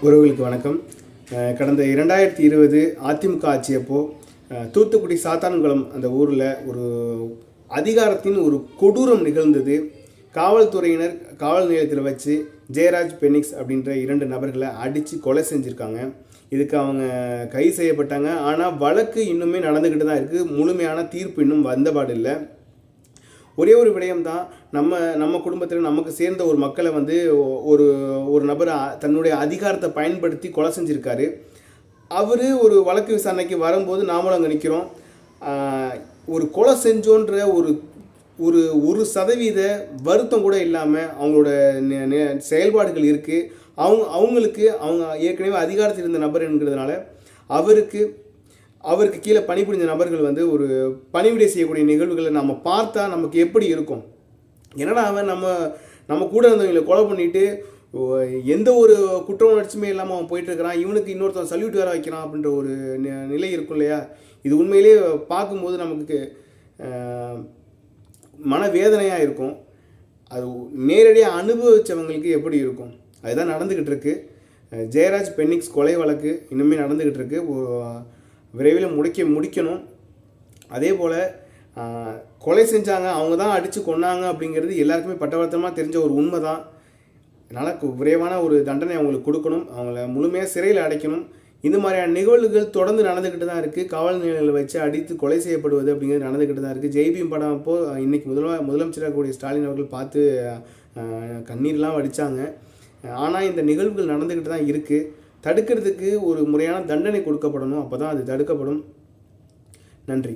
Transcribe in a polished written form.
உறவுகளுக்கு வணக்கம். கடந்த 2020 அதிமுக ஆட்சியப்போ தூத்துக்குடி சாத்தான்குளம் அந்த ஊரில் ஒரு அதிகாரத்தின் ஒரு கொடூரம் நிகழ்ந்தது. காவல்துறையினர் காவல் நிலையத்தில் வச்சு ஜெயராஜ் பெனிக்ஸ் அப்படின்ற 2 நபர்களை அடித்து கொலை செஞ்சுருக்காங்க. இதுக்கு அவங்க கைது செய்யப்பட்டாங்க. ஆனால் வழக்கு இன்னுமே நடந்துக்கிட்டு தான் இருக்குது. முழுமையான தீர்ப்பு இன்னும் வந்தபாடு இல்லை. ஒரே ஒரு விடயம் தான், நம்ம குடும்பத்தில் நமக்கு சேர்ந்த ஒரு மக்களை ஒரு நபர் தன்னுடைய அதிகாரத்தை பயன்படுத்தி கொலை செஞ்சுருக்காரு. அவர் ஒரு வழக்கு விசாரணைக்கு வரும்போது நாமளும் அங்கே நிற்கிறோம். ஒரு கொலை செஞ்சோன்ற ஒரு 1% வருத்தம் கூட இல்லாமல் அவங்களோட செயல்பாடுகள் இருக்குது. அவங்களுக்கு ஏற்கனவே அதிகாரத்தில் இருந்த நபர் என்கிறதுனால அவருக்கு கீழே பணிபுரிஞ்ச நபர்கள் ஒரு பணிவிடை செய்யக்கூடிய நிகழ்வுகளை நம்ம பார்த்தா நமக்கு எப்படி இருக்கும்? என்னடா அவன் நம்ம கூட இருந்தவங்களை கொலை பண்ணிவிட்டு எந்த ஒரு குற்ற உணர்ச்சியுமே இல்லாமல் அவன் போயிட்டுருக்கிறான், இவனுக்கு இன்னொருத்தன் சல்யூட் வேறு வைக்கிறான் அப்படின்ற ஒரு நிலை இருக்கும் இல்லையா? இது உண்மையிலே பார்க்கும்போது நமக்கு மனவேதனையாக இருக்கும். அது நேரடியாக அனுபவித்தவங்களுக்கு எப்படி இருக்கும்? அதுதான் நடந்துக்கிட்டு இருக்கு. ஜெயராஜ் பெனிக்ஸ் கொலை வழக்கு இன்னுமே நடந்துக்கிட்டு இருக்கு. விரைவில் முடிக்கணும். அதே போல் கொலை செஞ்சாங்க, அவங்க தான் அடித்து கொன்னாங்க அப்படிங்கிறது எல்லாருக்குமே பட்டவர்த்தமாக தெரிஞ்ச ஒரு உண்மை தான். அதனால் விரைவான ஒரு தண்டனை அவங்களுக்கு கொடுக்கணும், அவங்கள முழுமையாக சிறையில் அடைக்கணும். இந்த மாதிரியான நிகழ்வுகள் தொடர்ந்து நடந்துக்கிட்டு தான் இருக்குது. காவல் நிலையங்களை வச்சு அடித்து கொலை செய்யப்படுவது அப்படிங்கிறது நடந்துக்கிட்டு தான் இருக்குது. ஜெய்பீம் படம் அப்போது இன்றைக்கி முதலமைச்சராக கூடிய ஸ்டாலின் அவர்கள் பார்த்து கண்ணீர்லாம் வடித்தாங்க. ஆனால் இந்த நிகழ்வுகள் நடந்துக்கிட்டு தான் இருக்குது. தடுக்கிறதுக்கு ஒரு முறையான தண்டனை கொடுக்கப்படணும். அப்போ தான் அது தடுக்கப்படும். நன்றி.